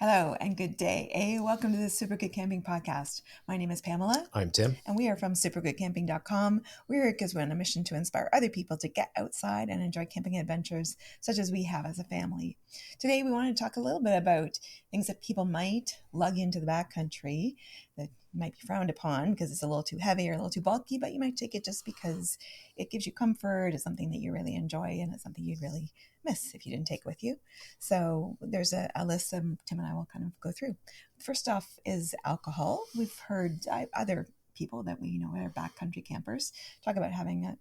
Hello and good day. Welcome to the Super Good Camping Podcast. My name is Pamela. I'm Tim. And we are from supergoodcamping.com. We're here because we're on a mission to inspire other people to get outside and enjoy camping adventures such as we have as a family. Today we want to talk a little bit about things that people might lug into the backcountry that might be frowned upon because it's a little too heavy or a little too bulky, but you might take it just because it gives you comfort, it's something that you really enjoy, and it's something you'd really miss if you didn't take with you. So there's a list Tim and I will kind of go through. First off is alcohol. We've heard other people that we know are backcountry campers talk about having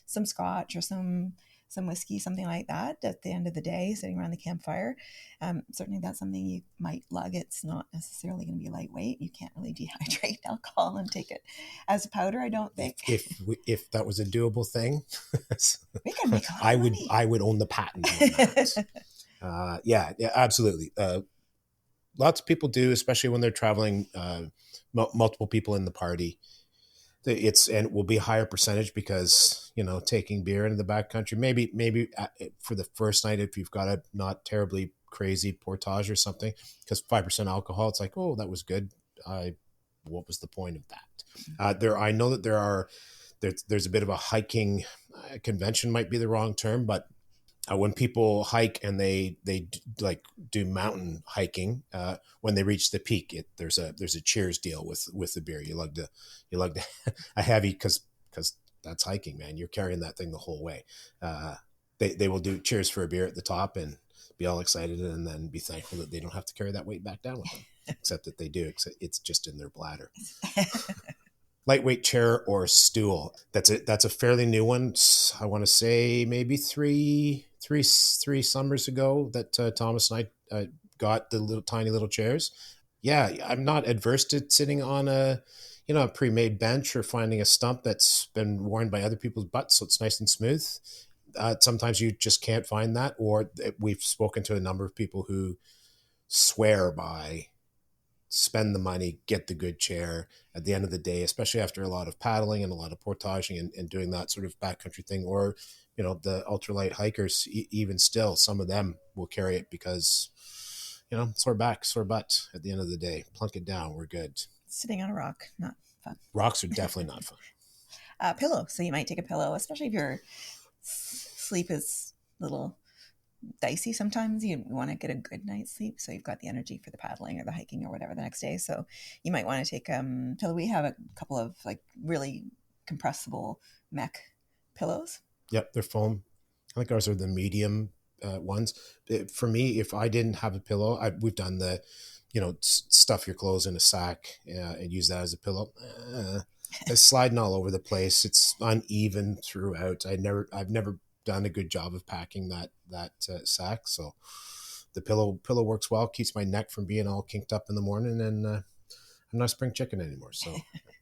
some scotch or some whiskey, something like that at the end of the day, sitting around the campfire. Certainly that's something you might lug. It's not necessarily going to be lightweight. You can't really dehydrate alcohol and take it as powder, I don't think. If that was a doable thing, we can make a lot of money. I would own the patent on that. Yeah, absolutely. Lots of people do, especially when they're traveling, multiple people in the party. It will be a higher percentage because, taking beer into the backcountry, maybe for the first night, if you've got a not terribly crazy portage or something, because 5% alcohol, it's like, oh, that was good. What was the point of that? I know that there's a bit of a hiking convention, might be the wrong term, but when people hike and they do mountain hiking, when they reach the peak, there's a cheers deal with the beer. You lug a heavy because that's hiking, man. You're carrying that thing the whole way. They will do cheers for a beer at the top and be all excited, and then be thankful that they don't have to carry that weight back down with them. Except that they do. Except it's just in their bladder. Lightweight chair or stool. That's a fairly new one. I want to say maybe three summers ago that Thomas and I got the tiny little chairs. Yeah, I'm not adverse to sitting on a pre-made bench or finding a stump that's been worn by other people's butts, so it's nice and smooth. Sometimes you just can't find that, or we've spoken to a number of people who swear by spend the money, get the good chair at the end of the day, especially after a lot of paddling and a lot of portaging and doing that sort of backcountry thing. Or, the ultralight hikers, even still, some of them will carry it because, sore back, sore butt at the end of the day. Plunk it down. We're good. Sitting on a rock, not fun. Rocks are definitely not fun. Pillow. So you might take a pillow, especially if your sleep is a little dicey. Sometimes you want to get a good night's sleep, so you've got the energy for the paddling or the hiking or whatever the next day. So you might want to take pillow. We have a couple of really compressible mech pillows. Yep, they're foam. I think ours are the medium ones. For me, if I didn't have a pillow, we've done the stuff your clothes in a sack and use that as a pillow. It's sliding all over the place. It's uneven throughout. I've never done a good job of packing that sack. So the pillow works well, keeps my neck from being all kinked up in the morning, and I'm not a spring chicken anymore. So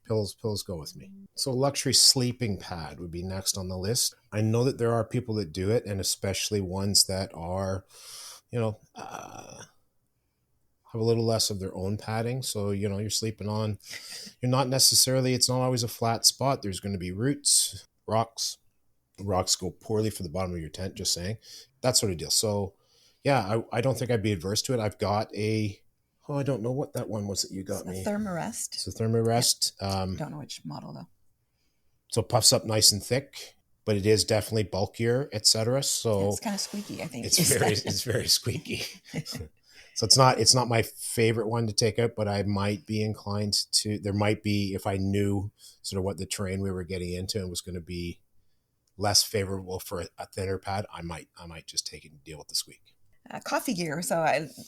pillows go with me. So luxury sleeping pad would be next on the list. I know that there are people that do it, and especially ones that are, have a little less of their own padding. So, you're sleeping on, it's not always a flat spot. There's going to be roots, rocks. Rocks go poorly for the bottom of your tent, just saying. That sort of deal. So, yeah, I don't think I'd be adverse to it. I've got I don't know what that one was that you got me. Thermarest. It's a Thermarest. Yeah. Don't know which model, though. So it puffs up nice and thick, but it is definitely bulkier, etc. So it's kind of squeaky, I think. It's very squeaky. So it's not my favorite one to take out, but I might be inclined to. There might be, if I knew sort of what the terrain we were getting into and was going to be less favorable for a thinner pad, I might just take it and deal with the squeak. Coffee gear. So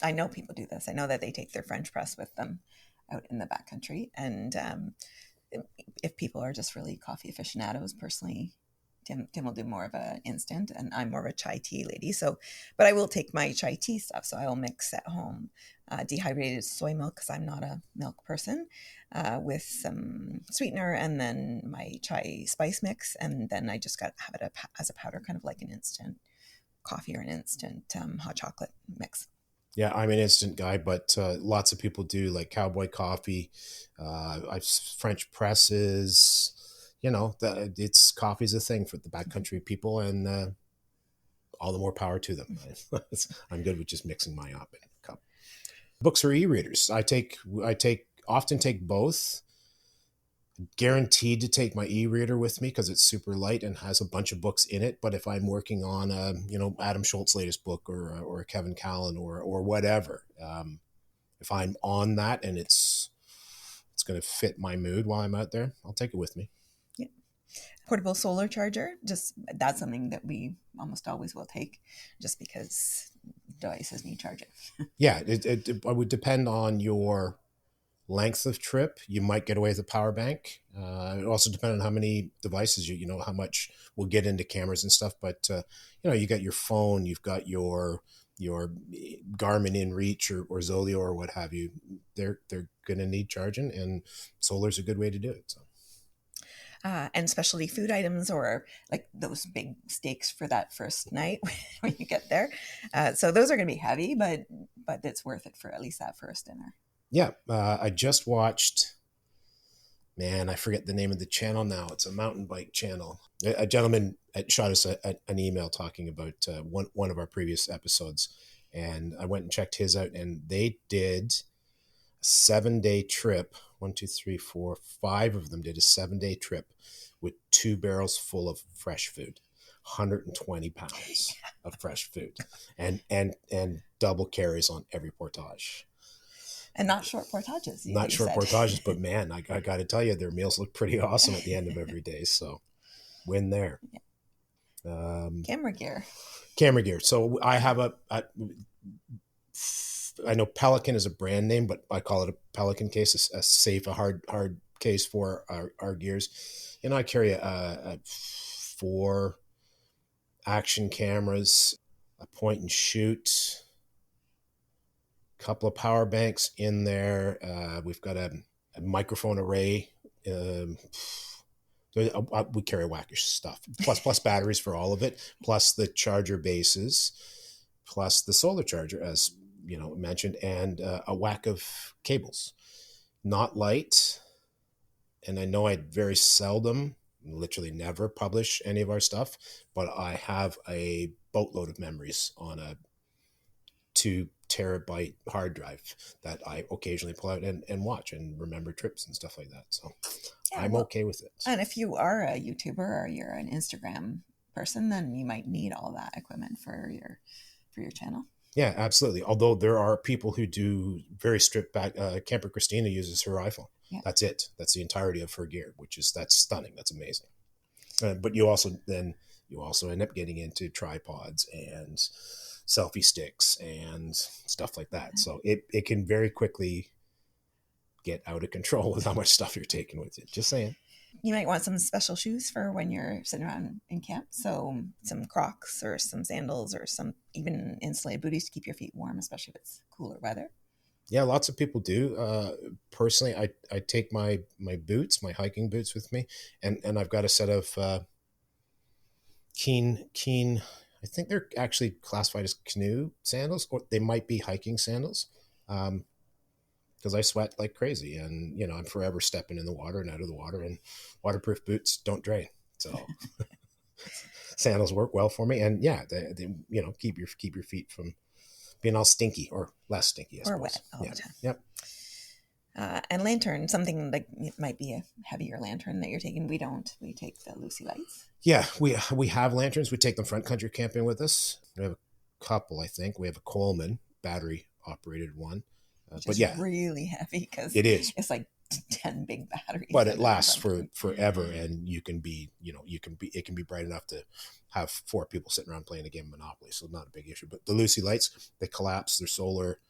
I know people do this. I know that they take their French press with them out in the backcountry. And if people are just really coffee aficionados, personally, Tim will do more of an instant, and I'm more of a chai tea lady. So, but I will take my chai tea stuff. So I will mix at home dehydrated soy milk, because I'm not a milk person, with some sweetener, and then my chai spice mix, and then I just have it as a powder, kind of like an instant coffee or an instant hot chocolate mix. Yeah, I'm an instant guy, but lots of people do like cowboy coffee, French presses. It's coffee's a thing for the backcountry people, and all the more power to them. I'm good with just mixing mine up in a cup. Books or e-readers. I often take both. Guaranteed to take my e-reader with me because it's super light and has a bunch of books in it. But if I'm working on a, Adam Schultz's latest book or a Kevin Callan or whatever, if I'm on that and it's going to fit my mood while I'm out there, I'll take it with me. Yeah. Portable solar charger, just that's something that we almost always will take, just because devices need charging. Yeah, it would depend on your length of trip. You might get away with a power bank. It also depends on how many devices how much we'll get into cameras and stuff. But you got your phone, you've got your Garmin InReach or Zoleo or what have you. They're going to need charging, and solar's a good way to do it. So. And specialty food items, or like those big steaks for that first night when you get there. So those are going to be heavy, but it's worth it for at least that first dinner. Yeah, I just watched, man, I forget the name of the channel now. It's a mountain bike channel. A gentleman shot us an email talking about one of our previous episodes, and I went and checked his out, and they did a 7-day trip. 1, 2, 3, 4, 5 of them did a 7-day trip with 2 barrels full of fresh food, 120 pounds of fresh food, and double carries on every portage. And not short portages. Not short portages, but man, I got to tell you, their meals look pretty awesome at the end of every day. So, win there. Yeah. Camera gear. So I have I know Pelican is a brand name, but I call it a Pelican case, a safe, a hard case for our gears. I carry a 4 action cameras, a point and shoot, couple of power banks in there. We've got a microphone array. We carry wackish stuff, plus batteries for all of it, plus the charger bases, plus the solar charger, as mentioned, and a whack of cables. Not light, and I know I very seldom, literally never, publish any of our stuff, but I have a boatload of memories on a 2 terabyte hard drive that I occasionally pull out and watch and remember trips and stuff like that. So yeah, I'm okay with it. And if you are a YouTuber or you're an Instagram person, then you might need all that equipment for your channel. Yeah, absolutely. Although there are people who do very stripped back. Camper Christina uses her iPhone. Yeah. That's it. That's the entirety of her gear, that's stunning. That's amazing. But you also end up getting into tripods and selfie sticks and stuff like that. So it can very quickly get out of control with how much stuff you're taking with you. Just saying. You might want some special shoes for when you're sitting around in camp. So some Crocs or some sandals or some even insulated booties to keep your feet warm, especially if it's cooler weather. Yeah, lots of people do. Personally, I take my boots, my hiking boots with me, and I've got a set of Keen. I think they're actually classified as canoe sandals, or they might be hiking sandals. Because I sweat like crazy, and I'm forever stepping in the water and out of the water, and waterproof boots don't drain. So sandals work well for me, and yeah, they keep your feet from being all stinky or less stinky, I suppose. Or wet all the time. Yep. And lantern, something like it might be a heavier lantern that you're taking. We don't. We take the Lucy lights. Yeah, we have lanterns. We take them front country camping with us. We have a couple, I think. We have a Coleman battery operated one. But yeah, really heavy because it is. It's like 10 big batteries. But it lasts forever, and it can be bright enough to have 4 people sitting around playing a game of Monopoly. So not a big issue. But the Lucy lights, they collapse. They're solar,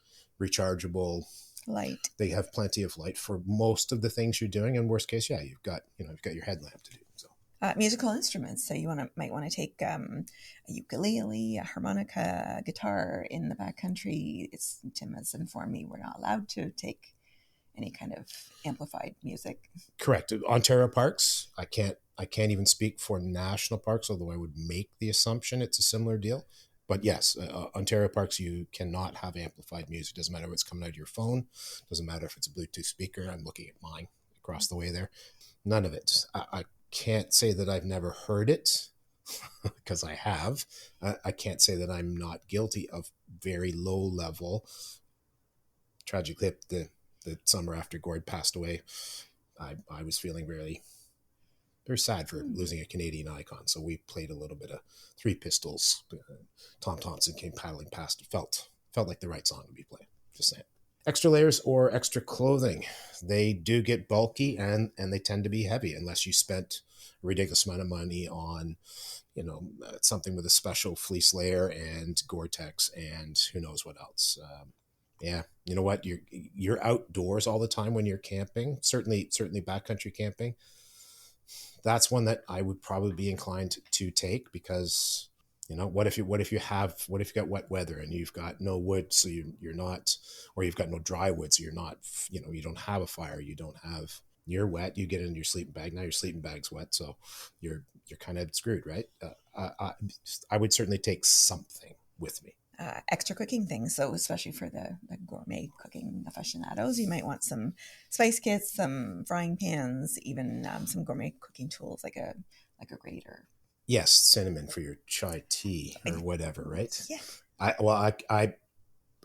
rechargeable. Light. They have plenty of light for most of the things you're doing. And worst case, yeah, you've got your headlamp to do. So. Musical instruments. So you might want to take a ukulele, a harmonica, a guitar in the backcountry. Tim has informed me we're not allowed to take any kind of amplified music. Correct. Ontario parks, I can't even speak for national parks, although I would make the assumption it's a similar deal. But yes, Ontario parks, you cannot have amplified music. Doesn't matter if it's coming out of your phone. Doesn't matter if it's a Bluetooth speaker. I'm looking at mine across the way there. None of it. I can't say that I've never heard it because I have. I can't say that I'm not guilty of very low level tragically the summer after Gord passed away, I was feeling very sad for losing a Canadian icon. So we played a little bit of Three Pistols. Tom Thompson came paddling past. It felt like the right song to be playing. Just saying. Extra layers or extra clothing. They do get bulky and they tend to be heavy unless you spent a ridiculous amount of money on, something with a special fleece layer and Gore-Tex and who knows what else. Yeah, you know what? You're outdoors all the time when you're camping. Certainly backcountry camping. That's one that I would probably be inclined to take because, what if you got wet weather and you've got no wood, so you're not, or you've got no dry wood, so you're not, you don't have a fire, you're wet, you get into your sleeping bag, now your sleeping bag's wet, so you're kind of screwed, right? I would certainly take something with me. Extra cooking things. So especially for the gourmet cooking aficionados, you might want some spice kits, some frying pans, even some gourmet cooking tools like a grater. Yes, cinnamon for your chai tea or whatever, right? Yeah.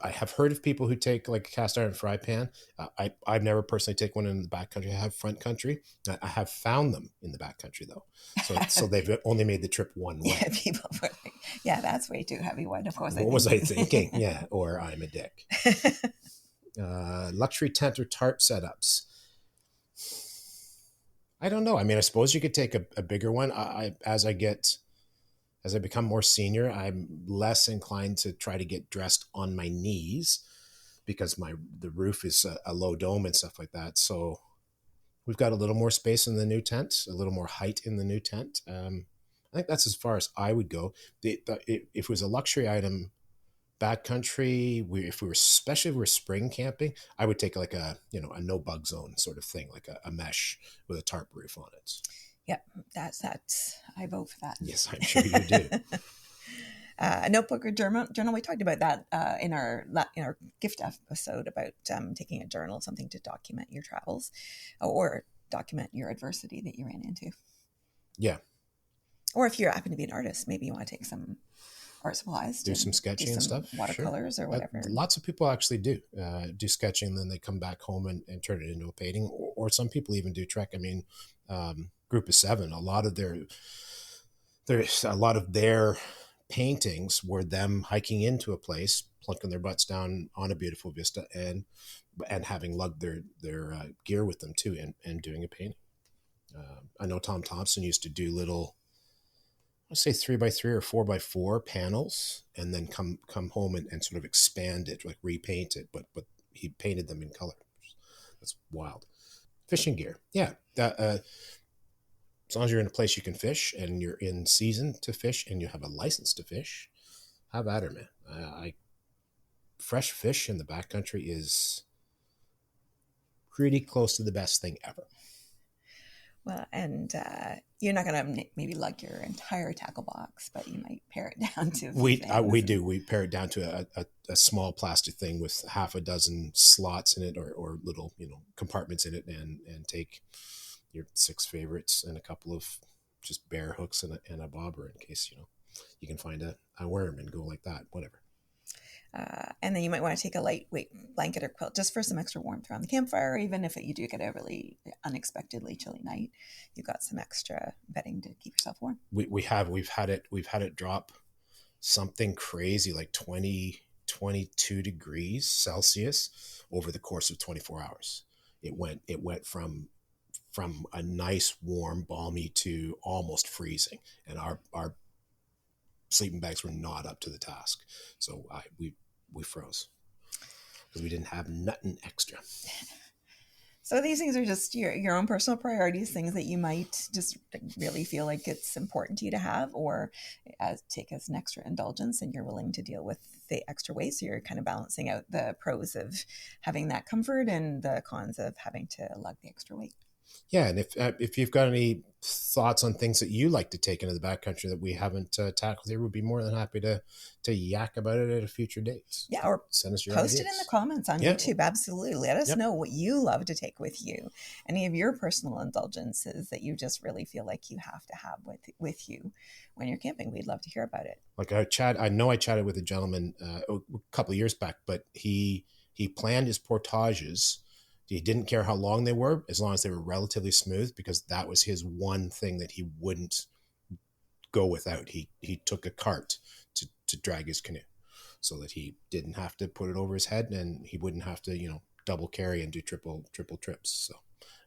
I have heard of people who take like a cast iron fry pan. I've never personally taken one in the backcountry. I have front country. I have found them in the backcountry though. So they've only made the trip one way. Yeah, people were like, yeah, that's way too heavy. What, of course, what was I thinking? Yeah, or I'm a dick. Luxury tent or tarp setups. I don't know. I mean, I suppose you could take a bigger one. As I become more senior, I'm less inclined to try to get dressed on my knees because the roof is a low dome and stuff like that. So we've got a little more space in the new tent, a little more height in the new tent. I think that's as far as I would go. If it was a luxury item, backcountry, especially if we're spring camping, I would take like a no bug zone sort of thing, like a mesh with a tarp roof on it. Yep, that's I vote for that. Yes, I'm sure you do. A notebook or journal. We talked about that in our gift episode about taking a journal, something to document your travels or document your adversity that you ran into. Yeah. Or if you happen to be an artist, maybe you want to take some art supplies, do some sketching and stuff, watercolors or whatever. Lots of people actually do sketching, and then they come back home and turn it into a painting, or some people even do trek. I mean, Group of Seven, a lot of their paintings were them hiking into a place, plunking their butts down on a beautiful vista, and having lugged their gear with them too, and doing a painting. I know Tom Thompson used to do little, let's say 3x3 or 4x4 panels, and then come home and sort of expand it, like repaint it, but he painted them in color. That's wild. Fishing gear, yeah. As long as you're in a place you can fish and you're in season to fish and you have a license to fish, have at her, man. Fresh fish in the backcountry is pretty close to the best thing ever. Well, and you're not going to maybe lug your entire tackle box, but you might pare it down to we do. We pare it down to a small plastic thing with half a dozen slots in it or little compartments in it, and take your 6 favorites and a couple of just bare hooks and a bobber in case you can find a worm and go like that, whatever. And then you might want to take a lightweight blanket or quilt just for some extra warmth around the campfire. Even if you do get a really unexpectedly chilly night, you've got some extra bedding to keep yourself warm. We've had it drop something crazy like 22 degrees Celsius over the course of 24 hours. It went from a nice warm balmy to almost freezing, and our sleeping bags were not up to the task, so we froze because we didn't have nothing extra. So these things are just your own personal priorities, things that you might just really feel like it's important to you to have, or take as an extra indulgence, and you're willing to deal with the extra weight. So you're kind of balancing out the pros of having that comfort and the cons of having to lug the extra weight. Yeah, and if you've got any thoughts on things that you like to take into the backcountry that we haven't tackled here, we'd be more than happy to yak about it at a future date. Yeah, or send us your post ideas. it in the comments on YouTube. Absolutely, let us know what you love to take with you. Any of your personal indulgences that you just really feel like you have to have with you when you're camping. We'd love to hear about it. Like I chatted with a gentleman a couple of years back, but he He planned his portages. He didn't care how long they were, as long as they were relatively smooth, because that was his one thing that he wouldn't go without. He took a cart to drag his canoe, so that he didn't have to put it over his head, and he wouldn't have to, double carry and do triple trips. So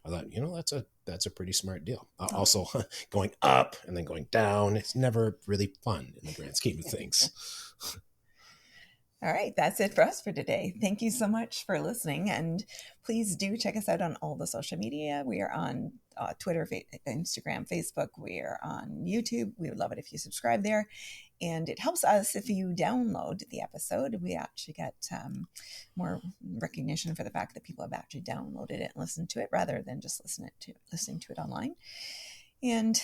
I thought, that's a pretty smart deal. Also, going up and then going down, it's never really fun in the grand scheme of things. All right, that's it for us for today. Thank you so much for listening, and please do check us out on all the social media. We are on Twitter, Instagram, Facebook. We are on YouTube. We would love it if you subscribe there, and it helps us if you download the episode. We actually get more recognition for the fact that people have actually downloaded it and listened to it rather than just listening to it online. And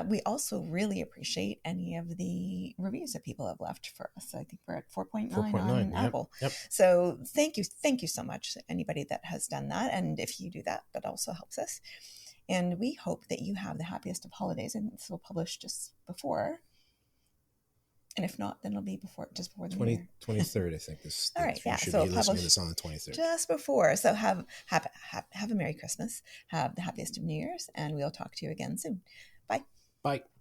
we also really appreciate any of the reviews that people have left for us. I think we're at 4.9 on Apple. Yep. So thank you so much, anybody that has done that. And if you do that, that also helps us. And we hope that you have the happiest of holidays, and this will publish just before. And if not, then it'll be just before the 23rd, I think. All right, yeah. Should So be listening to this on the 23rd. Just before. So have a Merry Christmas. Have the happiest of New Year's, and we'll talk to you again soon. Bye. Bye.